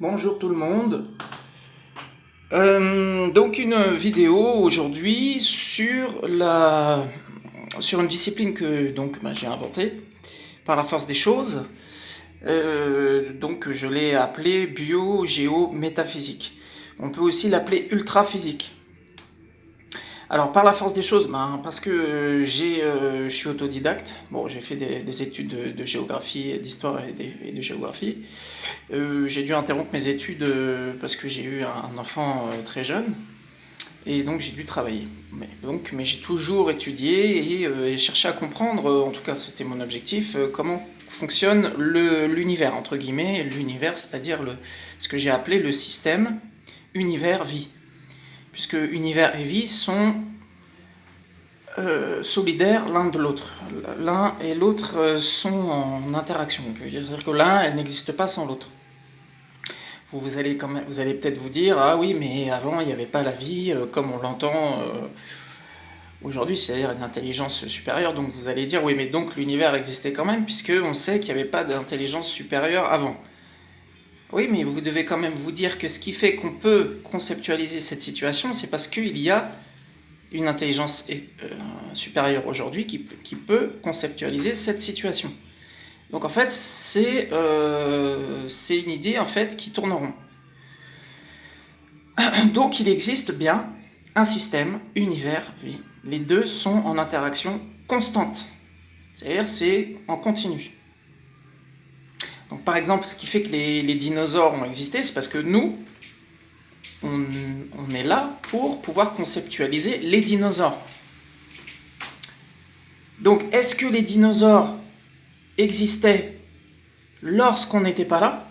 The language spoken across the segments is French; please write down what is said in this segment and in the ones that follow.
Bonjour tout le monde. Donc une vidéo aujourd'hui sur une discipline que j'ai inventée par la force des choses. Donc je l'ai appelée bio-géo-métaphysique. On peut aussi l'appeler ultraphysique. Alors par la force des choses, parce que je suis autodidacte. Bon, j'ai fait des études de géographie, d'histoire et de géographie. J'ai dû interrompre mes études parce que j'ai eu un enfant très jeune et donc j'ai dû travailler. Mais j'ai toujours étudié et cherché à comprendre, en tout cas c'était mon objectif, comment fonctionne l'univers, entre guillemets, l'univers, c'est-à-dire ce que j'ai appelé le système univers-vie. Puisque univers et vie sont solidaires l'un de l'autre. L'un et l'autre sont en interaction. C'est-à-dire que l'un n'existe pas sans l'autre. Vous allez peut-être vous dire, ah oui, mais avant il n'y avait pas la vie comme on l'entend aujourd'hui, c'est-à-dire une intelligence supérieure. Donc vous allez dire, oui, mais donc l'univers existait quand même, puisque on sait qu'il n'y avait pas d'intelligence supérieure avant. Oui, mais vous devez quand même vous dire que ce qui fait qu'on peut conceptualiser cette situation, c'est parce qu'il y a une intelligence supérieure aujourd'hui qui peut conceptualiser cette situation. Donc en fait, c'est une idée en fait qui tourne en rond. Donc il existe bien un système, univers, vie. Les deux sont en interaction constante. C'est-à-dire c'est en continu. Donc par exemple, ce qui fait que les dinosaures ont existé, c'est parce que nous, on est là pour pouvoir conceptualiser les dinosaures. Donc est-ce que les dinosaures existaient lorsqu'on n'était pas là?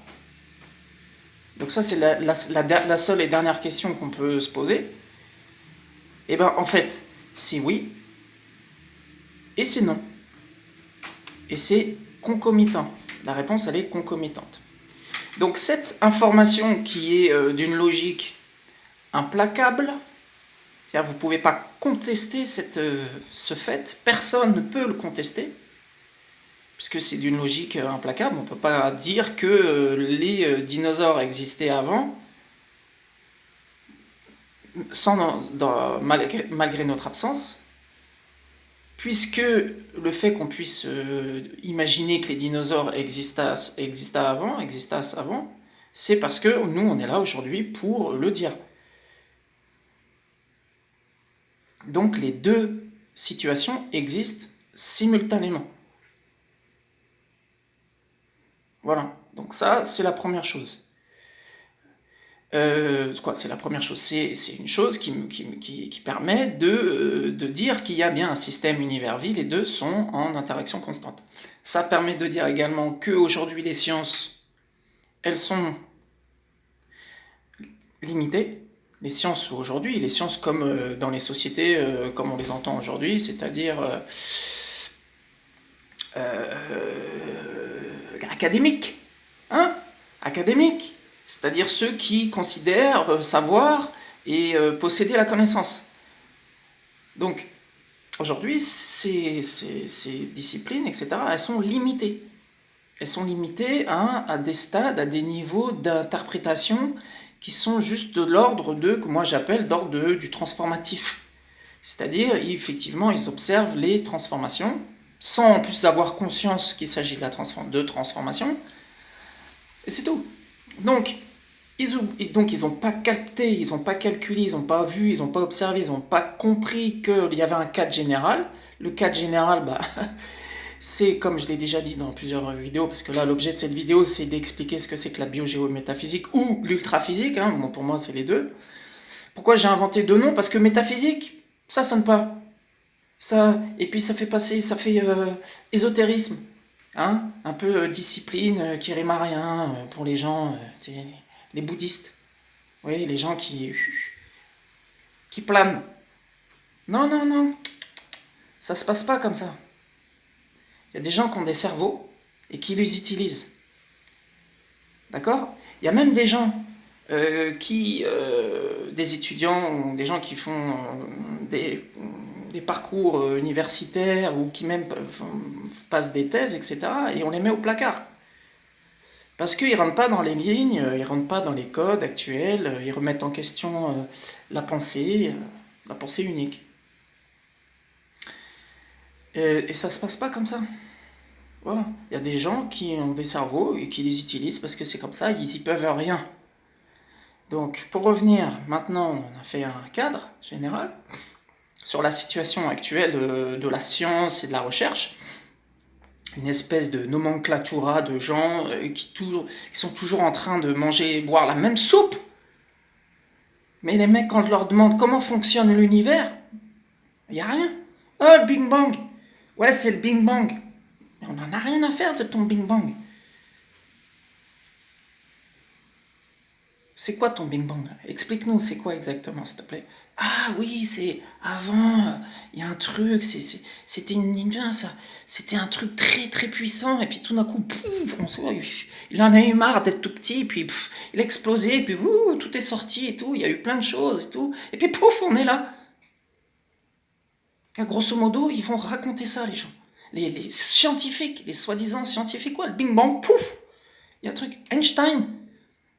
Donc ça c'est la seule et dernière question qu'on peut se poser. Et bien en fait, c'est oui et c'est non. Et c'est concomitant. La réponse, elle est concomitante. Donc cette information qui est d'une logique implacable, c'est-à-dire vous ne pouvez pas contester ce fait, personne ne peut le contester, puisque c'est d'une logique implacable, on ne peut pas dire que les dinosaures existaient avant, malgré notre absence, puisque le fait qu'on puisse imaginer que les dinosaures existassent avant, c'est parce que nous, on est là aujourd'hui pour le dire. Donc les deux situations existent simultanément. Voilà, donc ça, c'est la première chose. C'est la première chose. C'est une chose qui permet de dire qu'il y a bien un système univers-vie, les deux sont en interaction constante. Ça permet de dire également qu'aujourd'hui les sciences, elles sont limitées. Les sciences aujourd'hui, les sciences comme dans les sociétés, comme on les entend aujourd'hui, c'est-à-dire académiques, hein, académiques, c'est-à-dire ceux qui considèrent savoir et posséder la connaissance. Donc, aujourd'hui, ces disciplines, etc., elles sont limitées. Elles sont limitées à des stades, à des niveaux d'interprétation qui sont juste de l'ordre que moi j'appelle d'ordre du transformatif. C'est-à-dire, effectivement, ils observent les transformations, sans en plus avoir conscience qu'il s'agit de transformation, et c'est tout. Donc, ils n'ont pas capté, ils n'ont pas calculé, ils n'ont pas vu, ils n'ont pas observé, ils n'ont pas compris qu'il y avait un cadre général. Le cadre général, c'est comme je l'ai déjà dit dans plusieurs vidéos, parce que là l'objet de cette vidéo c'est d'expliquer ce que c'est que la biogéométaphysique ou l'ultraphysique, hein. Bon, pour moi c'est les deux. Pourquoi j'ai inventé deux noms? Parce que métaphysique, ça sonne pas. Ça, et puis ça fait ésotérisme, hein, un peu discipline qui rime à rien pour les gens, les bouddhistes. Oui, les gens qui planent. Non, non, non, ça se passe pas comme ça. Il y a des gens qui ont des cerveaux et qui les utilisent. D'accord? Il y a même des gens des étudiants, des gens qui font des parcours universitaires ou qui même passent des thèses, etc. Et on les met au placard. Parce qu'ils ne rentrent pas dans les lignes, ils ne rentrent pas dans les codes actuels, ils remettent en question la pensée unique. Et ça se passe pas comme ça. Voilà. Il y a des gens qui ont des cerveaux et qui les utilisent parce que c'est comme ça, ils y peuvent rien. Donc, pour revenir, maintenant, on a fait un cadre général sur la situation actuelle de la science et de la recherche. Une espèce de nomenclatura de gens qui sont toujours en train de manger et boire la même soupe. Mais les mecs, quand je leur demande comment fonctionne l'univers, il n'y a rien. Oh, le Big Bang. Ouais, c'est le Big Bang. Mais on n'en a rien à faire de ton Big Bang. C'est quoi ton Big Bang? Explique-nous, c'est quoi exactement, s'il te plaît? Ah oui, c'est avant, il y a un truc, c'était ça, c'était un truc très très puissant, et puis tout d'un coup, pouf, il en a eu marre d'être tout petit, et puis il a explosé, et puis tout est sorti et tout, il y a eu plein de choses et tout, et puis pouf, on est là. Et grosso modo, ils vont raconter ça, les gens. Les scientifiques, les soi-disant scientifiques, quoi, le Big Bang, pouf, il y a un truc. Einstein,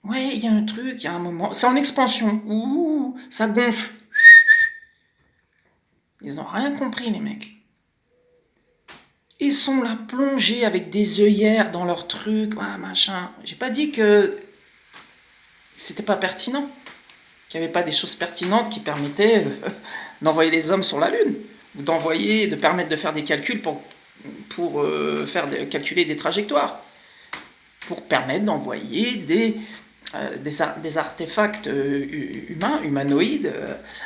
ouais, il y a un truc, il y a un moment. C'est en expansion. Ouh, ça gonfle. Ils ont rien compris, les mecs. Ils sont là plongés avec des œillères dans leur truc, machin. J'ai pas dit que c'était pas pertinent, qu'il n'y avait pas des choses pertinentes qui permettaient d'envoyer les hommes sur la Lune, ou de permettre de faire des calculs pour calculer des trajectoires, pour permettre d'envoyer des artefacts humains, humanoïdes,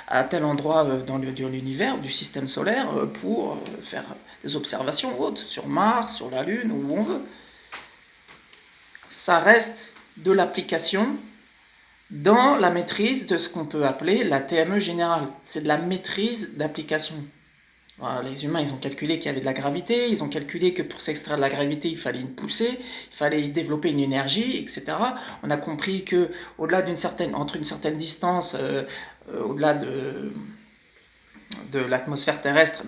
à tel endroit dans l'univers, du système solaire, pour faire des observations hautes sur Mars, sur la Lune, où on veut. Ça reste de l'application dans la maîtrise de ce qu'on peut appeler la TME générale. C'est de la maîtrise d'application. Voilà, les humains, ils ont calculé qu'il y avait de la gravité, ils ont calculé que pour s'extraire de la gravité, il fallait une poussée, il fallait développer une énergie, etc. On a compris que au-delà entre une certaine distance, au-delà de l'atmosphère terrestre,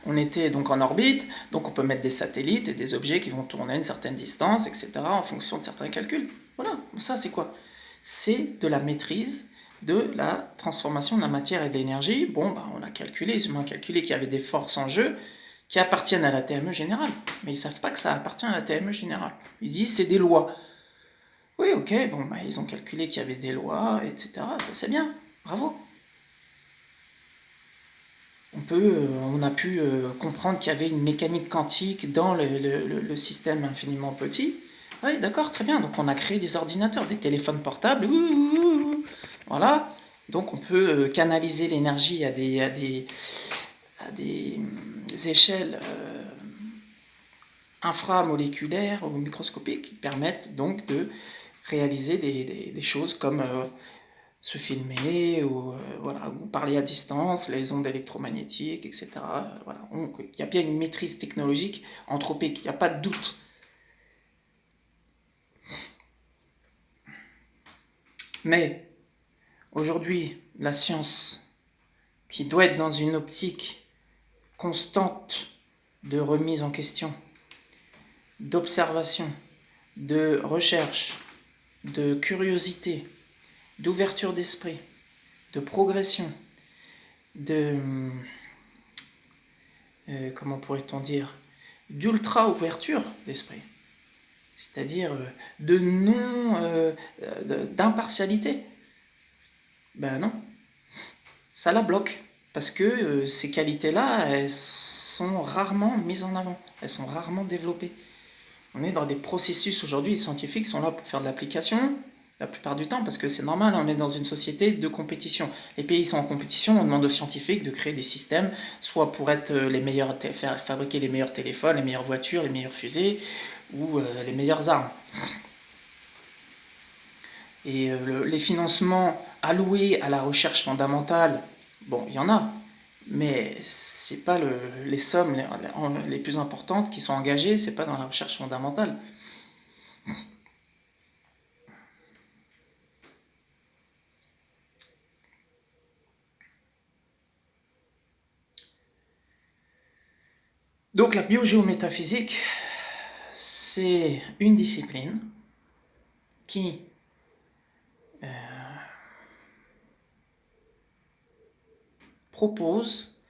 on était donc en orbite, donc on peut mettre des satellites et des objets qui vont tourner à une certaine distance, etc. en fonction de certains calculs. Voilà, ça c'est quoi? C'est de la maîtrise de la transformation de la matière et de l'énergie. Bon, on a calculé, ils ont calculé qu'il y avait des forces en jeu qui appartiennent à la TME générale. Mais ils ne savent pas que ça appartient à la TME générale. Ils disent c'est des lois. Oui, ok, ils ont calculé qu'il y avait des lois, etc. C'est bien, bravo. On a pu comprendre qu'il y avait une mécanique quantique dans le système infiniment petit. Oui, d'accord, très bien. Donc on a créé des ordinateurs, des téléphones portables. Voilà. Donc on peut canaliser l'énergie à des échelles inframoléculaires ou microscopiques qui permettent donc de réaliser des choses comme se filmer ou parler à distance, les ondes électromagnétiques, etc. Voilà. Il y a bien une maîtrise technologique anthropique, il n'y a pas de doute. Mais aujourd'hui, la science, qui doit être dans une optique constante de remise en question, d'observation, de recherche, de curiosité, d'ouverture d'esprit, de progression, comment pourrait-on dire, d'ultra-ouverture d'esprit, c'est-à-dire d'impartialité. Ben non, ça la bloque, parce que ces qualités-là, elles sont rarement mises en avant, elles sont rarement développées. On est dans des processus aujourd'hui, les scientifiques sont là pour faire de l'application, la plupart du temps, parce que c'est normal, on est dans une société de compétition. Les pays sont en compétition, on demande aux scientifiques de créer des systèmes, soit pour être les meilleurs, faire fabriquer les meilleurs téléphones, les meilleures voitures, les meilleures fusées, ou les meilleures armes. Et les financements alloués à la recherche fondamentale, bon, il y en a, mais c'est pas les sommes les plus importantes qui sont engagées, c'est pas dans la recherche fondamentale. Donc la biogéométaphysique, c'est une discipline qui propose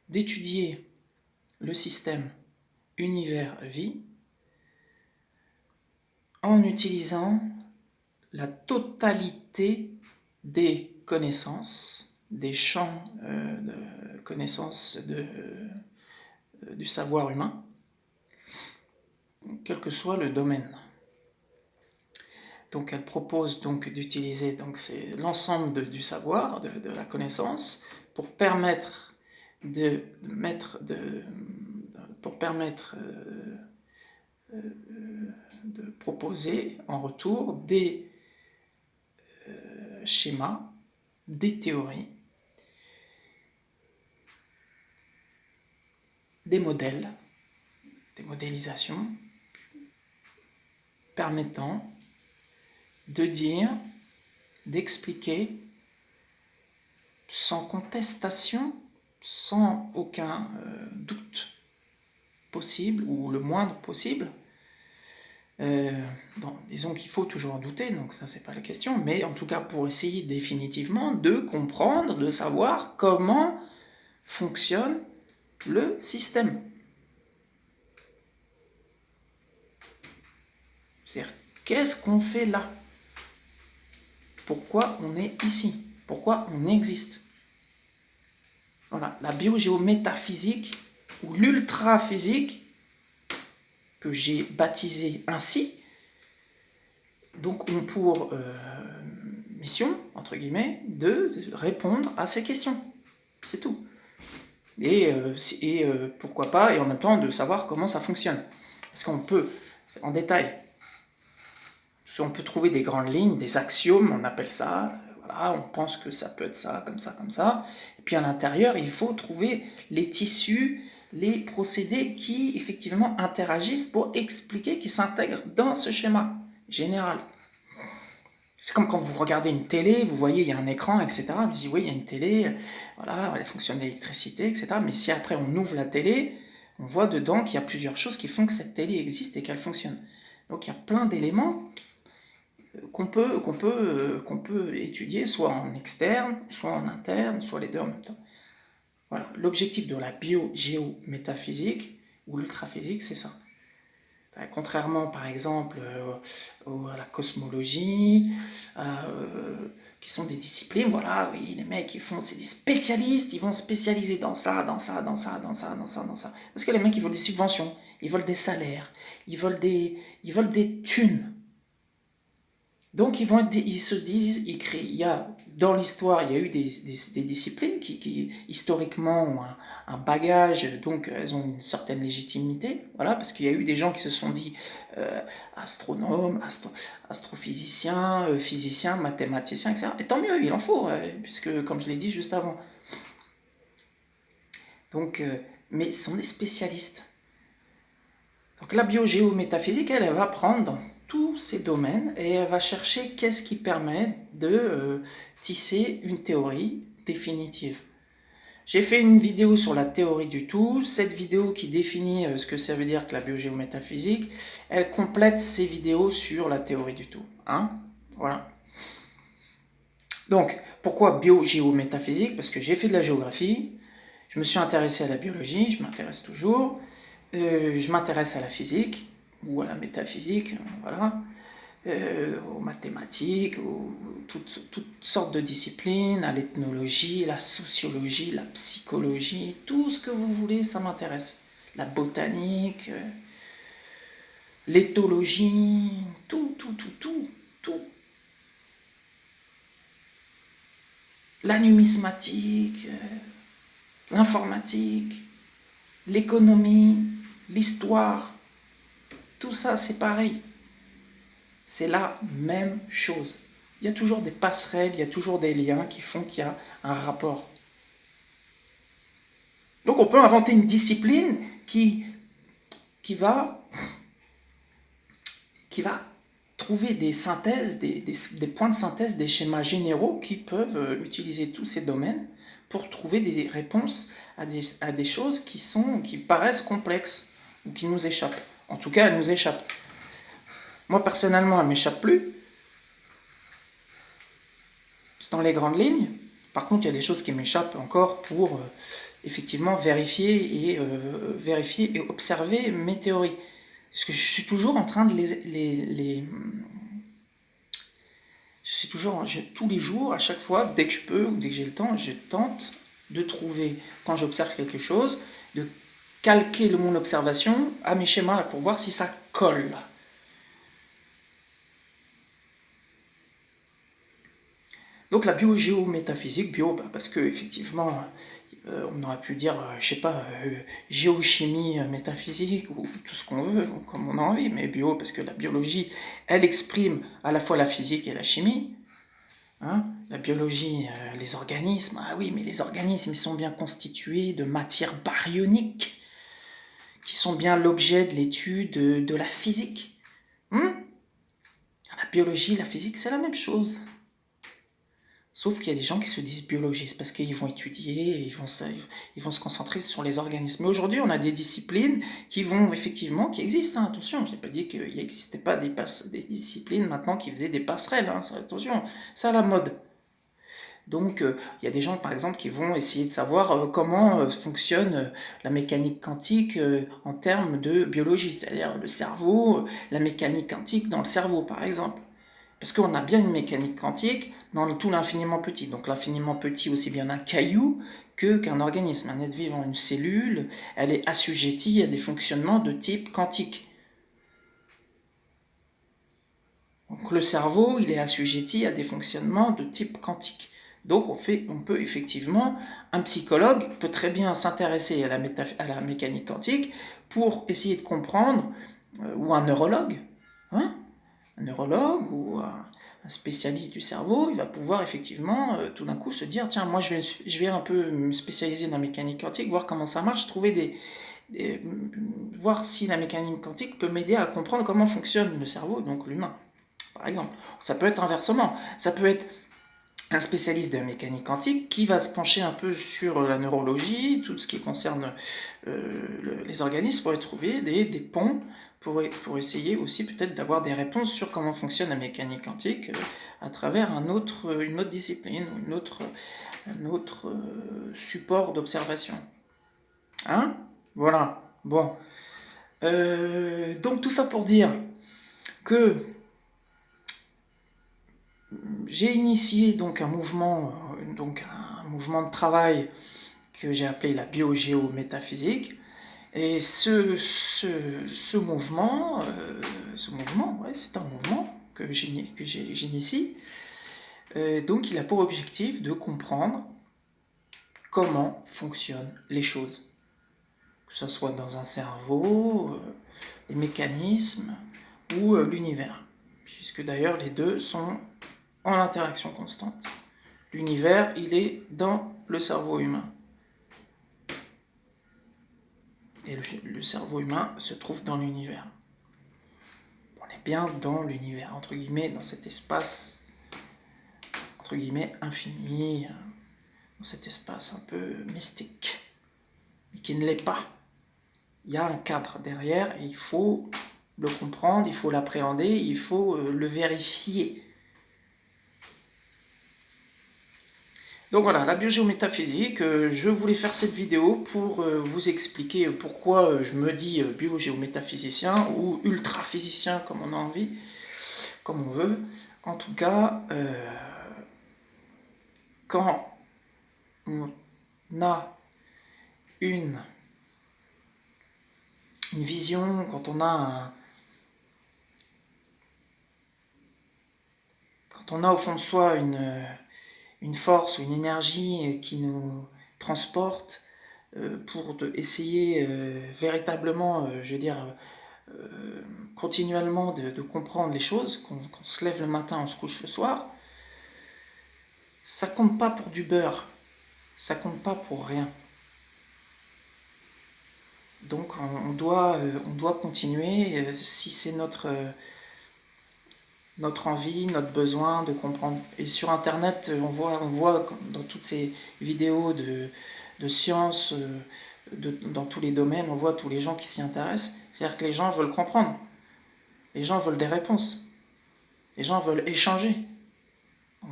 d'étudier le système univers-vie en utilisant la totalité des connaissances, des champs de connaissances du savoir humain, quel que soit le domaine. Donc elle propose donc d'utiliser donc c'est l'ensemble du savoir, de la connaissance, pour permettre de proposer en retour des schémas, des théories, des modèles, des modélisations permettant de dire, d'expliquer sans contestation, sans aucun doute possible ou le moindre possible. Disons qu'il faut toujours en douter, donc ça c'est pas la question, mais en tout cas pour essayer définitivement de comprendre, de savoir comment fonctionne le système. C'est-à-dire, qu'est-ce qu'on fait là? Pourquoi on est ici? Pourquoi on existe? Voilà, la biogéométaphysique ou l'ultraphysique, que j'ai baptisé ainsi, donc ont pour mission, entre guillemets, de répondre à ces questions. C'est tout. Et pourquoi pas, et en même temps de savoir comment ça fonctionne. Parce qu'on peut, en détail, on peut trouver des grandes lignes, des axiomes, on appelle ça, voilà, on pense que ça peut être ça, comme ça, comme ça. Et puis à l'intérieur, il faut trouver les tissus, les procédés qui, effectivement, interagissent pour expliquer, qui s'intègrent dans ce schéma général. C'est comme quand vous regardez une télé, vous voyez, il y a un écran, etc. Vous dites, oui, il y a une télé, voilà, elle fonctionne d'électricité, etc. Mais si après on ouvre la télé, on voit dedans qu'il y a plusieurs choses qui font que cette télé existe et qu'elle fonctionne. Donc il y a plein d'éléments qu'on peut étudier, soit en externe, soit en interne, soit les deux en même temps. Voilà. L'objectif de la biogéométaphysique ou l'ultraphysique, c'est ça. Contrairement, par exemple, à la cosmologie, qui sont des disciplines, voilà, oui, les mecs, c'est des spécialistes, ils vont spécialiser dans ça, dans ça, dans ça, dans ça, dans ça, dans ça. Parce que les mecs, ils veulent des subventions, ils veulent des salaires, ils veulent des thunes. Donc ils se disent, dans l'histoire, il y a eu des disciplines qui historiquement ont un bagage, donc elles ont une certaine légitimité, voilà, parce qu'il y a eu des gens qui se sont dit astronomes, astrophysiciens, physiciens, mathématiciens, etc. Et tant mieux, il en faut, puisque comme je l'ai dit juste avant. Donc, mais ce sont des spécialistes. Donc la biogéométaphysique, elle va prendre dans tous ces domaines et elle va chercher qu'est-ce qui permet de tisser une théorie définitive. J'ai fait une vidéo sur la théorie du tout. Cette vidéo qui définit ce que ça veut dire que la biogéométaphysique, elle complète ces vidéos sur la théorie du tout. Hein? Voilà. Donc, pourquoi biogéométaphysique? Parce que j'ai fait de la géographie, je me suis intéressé à la biologie, je m'intéresse toujours, je m'intéresse à la physique, ou à la métaphysique, voilà, aux mathématiques, toutes sortes de disciplines, à l'ethnologie, la sociologie, la psychologie, tout ce que vous voulez, ça m'intéresse. La botanique, l'éthologie, tout. La numismatique, l'informatique, l'économie, l'histoire, tout ça c'est pareil. C'est la même chose. Il y a toujours des passerelles, il y a toujours des liens qui font qu'il y a un rapport. Donc on peut inventer une discipline qui va trouver des synthèses, des points de synthèse, des schémas généraux qui peuvent utiliser tous ces domaines pour trouver des réponses à des choses qui paraissent complexes ou qui nous échappent. En tout cas, elles nous échappent. Moi, personnellement, elle ne m'échappe plus, dans les grandes lignes. Par contre, il y a des choses qui m'échappent encore pour effectivement vérifier et observer mes théories. Parce que je suis toujours en train de je suis toujours, tous les jours, à chaque fois, dès que je peux ou dès que j'ai le temps, je tente de trouver, quand j'observe quelque chose, de calquer mon observation à mes schémas pour voir si ça colle. Donc la biogéométaphysique, parce que effectivement, on aurait pu dire, je sais pas, géochimie métaphysique ou tout ce qu'on veut, comme on a envie, mais bio, parce que la biologie, elle exprime à la fois la physique et la chimie. Hein, la biologie, les organismes, ah oui, mais les organismes, ils sont bien constitués de matières baryoniques, qui sont bien l'objet de l'étude de la physique. La biologie, la physique, c'est la même chose. Sauf qu'il y a des gens qui se disent biologistes parce qu'ils vont étudier, ils vont se concentrer sur les organismes. Mais aujourd'hui, on a des disciplines qui existent. Hein, attention, je n'ai pas dit qu'il n'existait pas des disciplines maintenant qui faisaient des passerelles. Hein, attention, c'est à la mode. Donc, il y a des gens, par exemple, qui vont essayer de savoir comment fonctionne la mécanique quantique en termes de biologie, c'est-à-dire le cerveau, la mécanique quantique dans le cerveau, par exemple. Parce qu'on a bien une mécanique quantique dans tout l'infiniment petit. Donc l'infiniment petit, aussi bien un caillou qu'un organisme, un être vivant, une cellule, elle est assujettie à des fonctionnements de type quantique. Donc le cerveau, il est assujetti à des fonctionnements de type quantique. Donc on peut effectivement, un psychologue peut très bien s'intéresser à la mécanique quantique pour essayer de comprendre, ou un neurologue, hein, un neurologue ou un spécialiste du cerveau, il va pouvoir effectivement tout d'un coup se dire, tiens, moi je vais un peu me spécialiser dans la mécanique quantique, voir comment ça marche, voir si la mécanique quantique peut m'aider à comprendre comment fonctionne le cerveau, donc l'humain, par exemple. Ça peut être inversement, ça peut être un spécialiste de la mécanique quantique qui va se pencher un peu sur la neurologie, tout ce qui concerne les organismes, pour trouver des ponts, pour essayer aussi peut-être d'avoir des réponses sur comment fonctionne la mécanique quantique à travers une autre discipline, un autre support d'observation. Hein? Voilà. Bon. Donc tout ça pour dire que j'ai initié donc un mouvement de travail que j'ai appelé la biogéométaphysique. Et ce mouvement, ouais, c'est un mouvement que j'initie. Donc il a pour objectif de comprendre comment fonctionnent les choses. Que ce soit dans un cerveau, les mécanismes ou l'univers. Puisque d'ailleurs les deux sont en interaction constante. L'univers, il est dans le cerveau humain. Et le cerveau humain se trouve dans l'univers. On est bien dans l'univers, entre guillemets, dans cet espace, entre guillemets, infini, dans cet espace un peu mystique, mais qui ne l'est pas. Il y a un cadre derrière et il faut le comprendre, il faut l'appréhender, il faut le vérifier. Donc voilà, la biogéométaphysique, je voulais faire cette vidéo pour vous expliquer pourquoi je me dis biogéométaphysicien ou ultraphysicien comme on a envie, comme on veut. En tout cas, quand on a une vision, quand on a au fond de soi une force ou une énergie qui nous transporte pour essayer véritablement, je veux dire, continuellement de comprendre les choses, qu'on se lève le matin, on se couche le soir, ça compte pas pour du beurre, ça compte pas pour rien. Donc on doit continuer, si c'est notre envie, notre besoin de comprendre. Et sur internet, on voit dans toutes ces vidéos de sciences, dans tous les domaines, on voit tous les gens qui s'y intéressent, c'est-à-dire que les gens veulent comprendre. Les gens veulent des réponses. Les gens veulent échanger.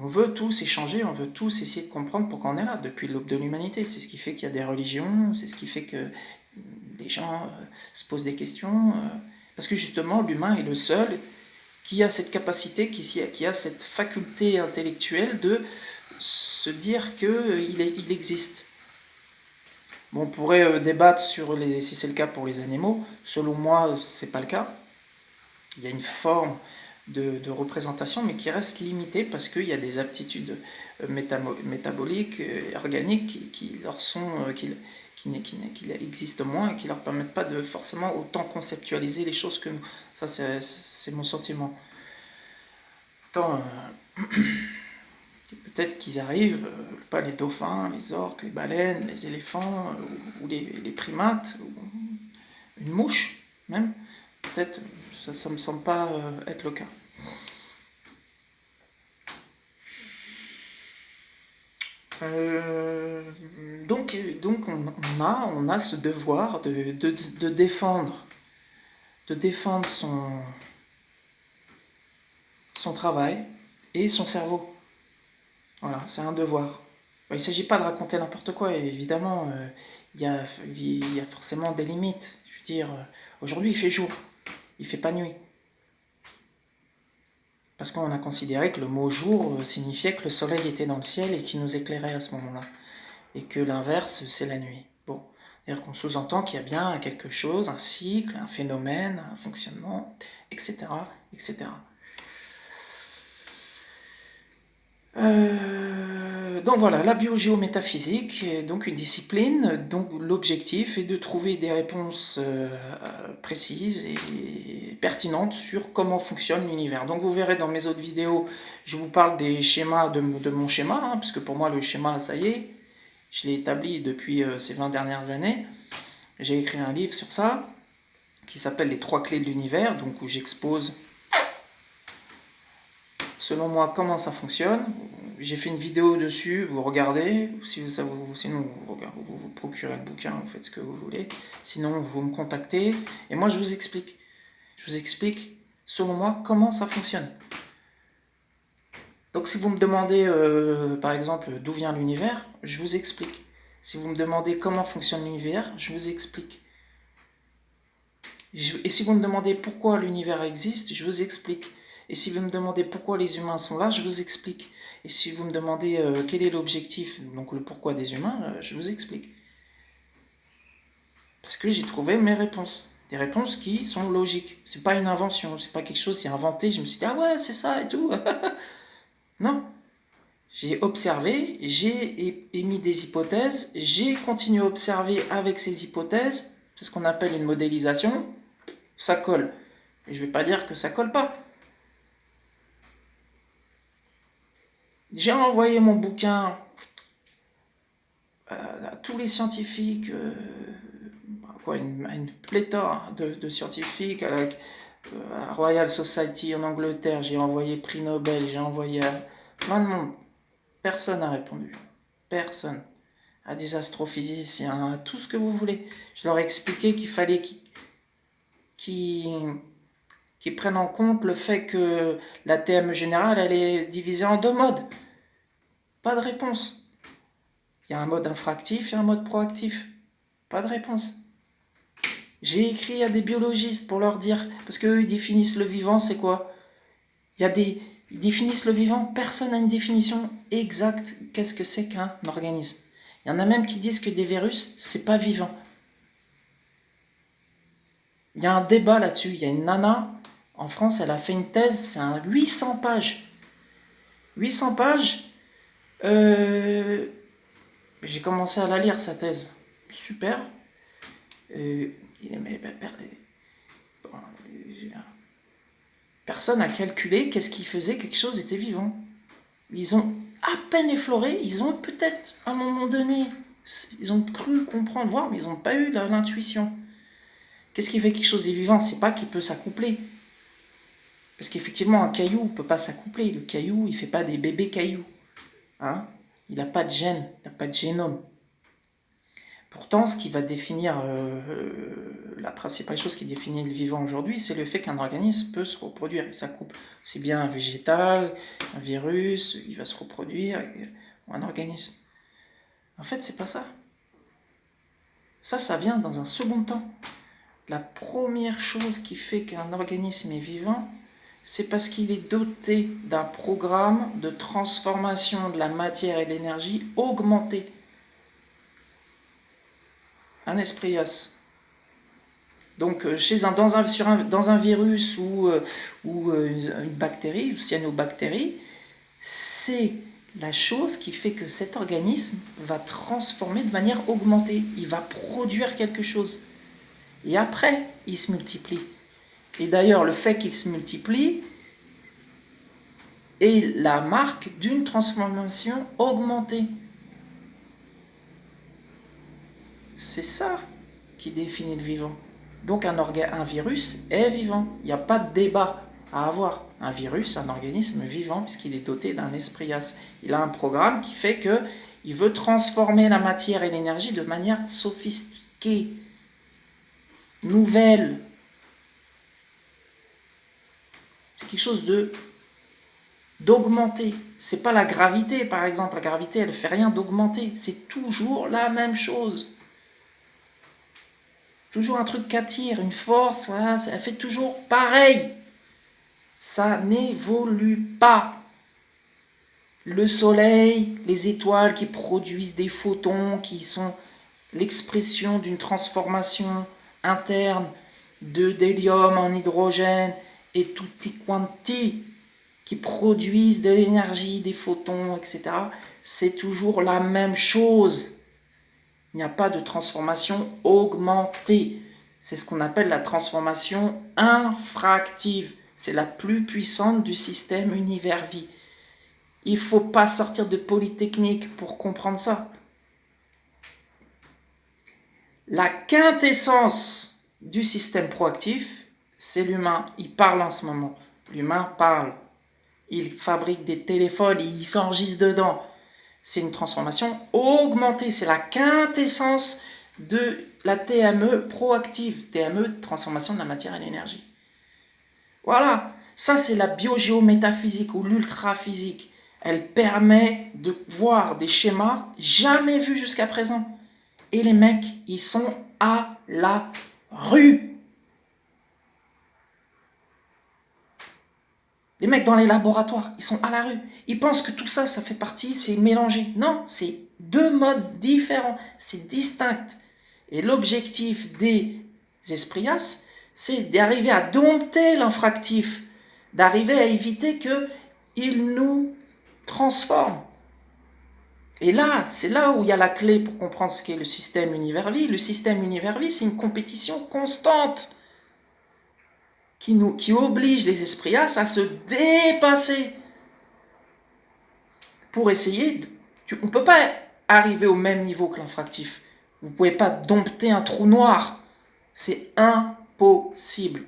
On veut tous échanger, on veut tous essayer de comprendre pourquoi on est là depuis l'aube de l'humanité. C'est ce qui fait qu'il y a des religions, c'est ce qui fait que les gens se posent des questions. Parce que justement, l'humain est le seul qui a cette capacité, qui a cette faculté intellectuelle de se dire qu'il existe. Bon, on pourrait débattre sur si c'est le cas pour les animaux. Selon moi, c'est pas le cas. Il y a une forme de représentation, mais qui reste limitée parce qu'il y a des aptitudes métaboliques, organiques qui leur sont, qui existent moins et qui leur permettent pas de forcément autant conceptualiser les choses que nous. Ça, c'est mon sentiment. Attends, peut-être qu'ils arrivent, pas les dauphins, les orques, les baleines, les éléphants, ou les primates, ou une mouche même. Peut-être, ça me semble pas être le cas. Donc on a ce devoir de défendre son travail et son cerveau. Voilà, c'est un devoir. Il ne s'agit pas de raconter n'importe quoi, évidemment, il y a forcément des limites. Je veux dire, aujourd'hui il fait jour, il fait pas nuit. Parce qu'on a considéré que le mot jour signifiait que le soleil était dans le ciel et qu'il nous éclairait à ce moment-là. Et que l'inverse, c'est la nuit. Bon, c'est-à-dire qu'on sous-entend qu'il y a bien quelque chose, un cycle, un phénomène, un fonctionnement, etc. etc. Donc voilà, la biogéométaphysique est donc une discipline dont l'objectif est de trouver des réponses précises et pertinentes sur comment fonctionne l'univers. Donc vous verrez dans mes autres vidéos, je vous parle des schémas de mon schéma, hein, parce que pour moi le schéma, ça y est, je l'ai établi depuis ces 20 dernières années. J'ai écrit un livre sur ça, qui s'appelle Les 3 clés de l'univers, donc où j'expose, selon moi, comment ça fonctionne. J'ai fait une vidéo dessus, vous regardez, sinon vous procurez le bouquin, vous faites ce que vous voulez. Sinon, vous me contactez, et moi je vous explique. Je vous explique, selon moi, comment ça fonctionne. Donc si vous me demandez, par exemple, d'où vient l'univers, je vous explique. Si vous me demandez comment fonctionne l'univers, je vous explique. Et si vous me demandez pourquoi l'univers existe, je vous explique. Et si vous me demandez pourquoi les humains sont là, je vous explique. Et si vous me demandez quel est l'objectif, donc le pourquoi des humains, je vous explique. Parce que j'ai trouvé mes réponses. Des réponses qui sont logiques. C'est pas une invention, c'est pas quelque chose qui est inventé, je me suis dit, ah ouais, c'est ça et tout. Non. J'ai observé, j'ai émis des hypothèses, j'ai continué à observer avec ces hypothèses, c'est ce qu'on appelle une modélisation, ça colle. Mais je ne vais pas dire que ça colle pas. J'ai envoyé mon bouquin à tous les scientifiques, une pléthore de scientifiques, à la Royal Society en Angleterre, j'ai envoyé prix Nobel, j'ai envoyé à plein de monde. Personne n'a répondu. Personne. À des astrophysiciens, à tout ce que vous voulez. Je leur ai expliqué qu'il fallait qu'ils prennent en compte le fait que la TME générale, elle est divisée en 2 modes. Pas de réponse. Il y a un mode infractif et un mode proactif. Pas de réponse. J'ai écrit à des biologistes pour leur dire, parce qu'eux, ils définissent le vivant, c'est quoi ? Ils définissent le vivant, personne n'a une définition exacte. Qu'est-ce que c'est qu'un organisme ? Il y en a même qui disent que des virus, c'est pas vivant. Il y a un débat là-dessus. Il y a une nana, en France, elle a fait une thèse, c'est un 800 pages. 800 pages. J'ai commencé à la lire, sa thèse. Super. Personne n'a calculé qu'est-ce qui faisait que quelque chose était vivant. Ils ont à peine effleuré, ils ont peut-être, à un moment donné, ils ont cru comprendre, voir, mais ils n'ont pas eu l'intuition. Qu'est-ce qui fait que quelque chose est vivant ? C'est pas qu'il peut s'accoupler. Parce qu'effectivement, un caillou ne peut pas s'accoupler. Le caillou, il ne fait pas des bébés cailloux. Hein ? Il n'a pas de gène, il n'a pas de génome. Pourtant, ce qui va définir la principale chose qui définit le vivant aujourd'hui, c'est le fait qu'un organisme peut se reproduire. Et ça coupe aussi bien un végétal, un virus, il va se reproduire, ou un organisme. En fait, c'est pas ça. Ça vient dans un second temps. La première chose qui fait qu'un organisme est vivant, c'est parce qu'il est doté d'un programme de transformation de la matière et de l'énergie augmenté. Un esprias. Donc dans un virus ou une bactérie, une cyanobactérie, c'est la chose qui fait que cet organisme va transformer de manière augmentée. Il va produire quelque chose. Et après, il se multiplie. Et d'ailleurs, le fait qu'il se multiplie est la marque d'une transformation augmentée. C'est ça qui définit le vivant. Donc un virus est vivant. Il n'y a pas de débat à avoir. Un virus, c'est un organisme vivant puisqu'il est doté d'un esprias. Il a un programme qui fait qu'il veut transformer la matière et l'énergie de manière sophistiquée, nouvelle. C'est quelque chose d'augmenté. C'est pas la gravité, par exemple. La gravité, elle ne fait rien d'augmenté. C'est toujours la même chose. Toujours un truc qui attire, une force, voilà, elle fait toujours pareil. Ça n'évolue pas. Le soleil, les étoiles qui produisent des photons, qui sont l'expression d'une transformation interne d'hélium en hydrogène et tutti quanti qui produisent de l'énergie, des photons, etc. C'est toujours la même chose. Il n'y a pas de transformation augmentée. C'est ce qu'on appelle la transformation infractive. C'est la plus puissante du système univers-vie. Il ne faut pas sortir de Polytechnique pour comprendre ça. La quintessence du système proactif, c'est l'humain. Il parle en ce moment. L'humain parle. Il fabrique des téléphones, il s'enregistre dedans. C'est une transformation augmentée. C'est la quintessence de la TME proactive. TME, transformation de la matière et l'énergie. Voilà. Ça, c'est la biogéométaphysique ou l'ultraphysique. Elle permet de voir des schémas jamais vus jusqu'à présent. Et les mecs, ils sont à la rue. Les mecs dans les laboratoires, ils sont à la rue. Ils pensent que tout ça, ça fait partie, c'est mélangé. Non, c'est deux modes différents. C'est distinct. Et l'objectif des esprias, c'est d'arriver à dompter l'infractif. D'arriver à éviter qu'il nous transforme. Et là, c'est là où il y a la clé pour comprendre ce qu'est le système univers-vie. Le système univers-vie, c'est une compétition constante qui oblige les esprias à se dépasser pour essayer. On ne peut pas arriver au même niveau que l'infractif. Vous ne pouvez pas dompter un trou noir. C'est impossible.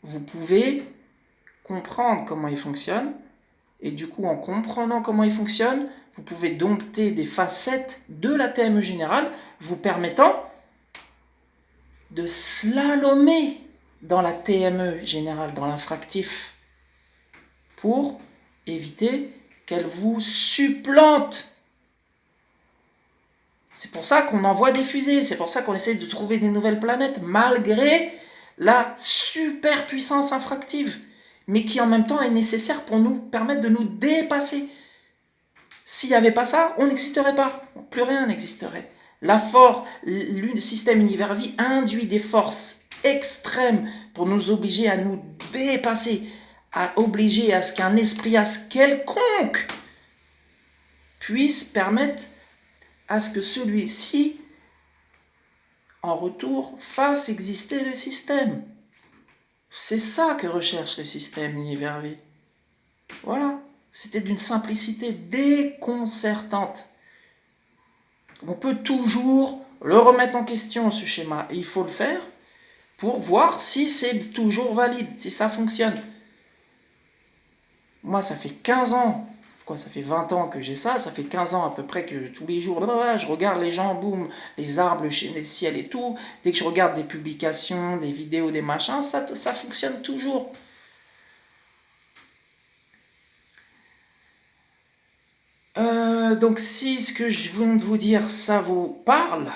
Vous pouvez comprendre comment il fonctionne, et du coup, en comprenant comment il fonctionne, vous pouvez dompter des facettes de la TME générale, vous permettant de slalomer dans la TME générale, dans l'infractif, pour éviter qu'elle vous supplante. C'est pour ça qu'on envoie des fusées, c'est pour ça qu'on essaie de trouver des nouvelles planètes, malgré la superpuissance infractive, mais qui en même temps est nécessaire pour nous permettre de nous dépasser. S'il n'y avait pas ça, on n'existerait pas, plus rien n'existerait. Le système univers-vie induit des forces extrêmes pour nous obliger à nous dépasser, à obliger à ce qu'un esprit quelconque puisse permettre à ce que celui-ci, en retour, fasse exister le système. C'est ça que recherche le système univers-vie. Voilà, c'était d'une simplicité déconcertante. On peut toujours le remettre en question, ce schéma. Et il faut le faire pour voir si c'est toujours valide, si ça fonctionne. Moi, ça fait 15 ans quoi, ça fait 20 ans que j'ai ça, ça fait 15 ans à peu près que tous les jours, je regarde les gens, boum, les arbres, les ciels et tout. Dès que je regarde des publications, des vidéos, des machins, ça fonctionne toujours. Donc si ce que je viens de vous dire, ça vous parle,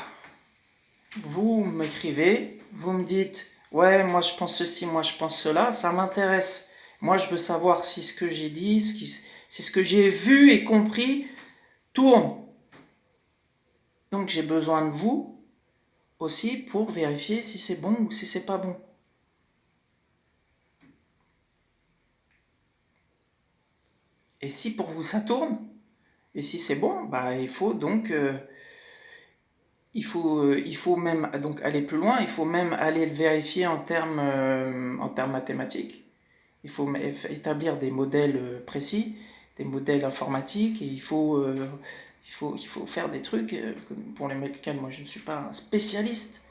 vous m'écrivez, vous me dites, ouais, moi je pense ceci, moi je pense cela, ça m'intéresse. Moi je veux savoir si ce que j'ai dit, si ce que j'ai vu et compris tourne. Donc j'ai besoin de vous aussi pour vérifier si c'est bon ou si c'est pas bon. Et si pour vous ça tourne, et si c'est bon, bah il faut donc il faut même donc aller plus loin, il faut même aller le vérifier en termes mathématiques. Il faut établir des modèles précis, des modèles informatiques, et il faut faire des trucs pour lesquels moi je ne suis pas un spécialiste.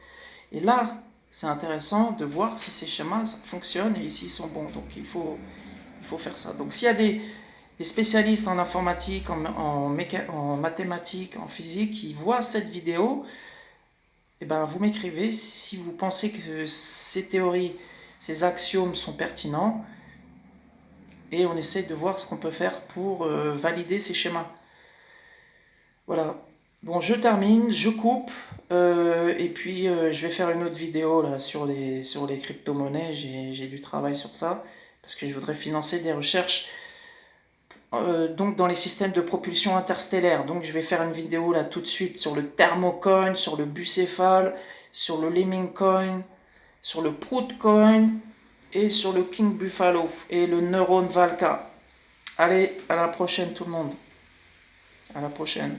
Et là, c'est intéressant de voir si ces schémas ça fonctionnent et s'ils sont bons. Donc il faut faire ça. Donc s'il y a des spécialistes en informatique, en mathématiques, en physique qui voient cette vidéo, eh ben, vous m'écrivez si vous pensez que ces théories, ces axiomes sont pertinents, et on essaie de voir ce qu'on peut faire pour valider ces schémas. Voilà. Bon, je termine, je coupe, et puis je vais faire une autre vidéo là sur les crypto-monnaies. J'ai du travail sur ça, parce que je voudrais financer des recherches donc dans les systèmes de propulsion interstellaire. Donc je vais faire une vidéo là tout de suite sur le thermocoin, sur le bucéphale, sur le lemming coin, sur le prootcoin et sur le king buffalo et le neurone valka. Allez, à la prochaine tout le monde. À la prochaine.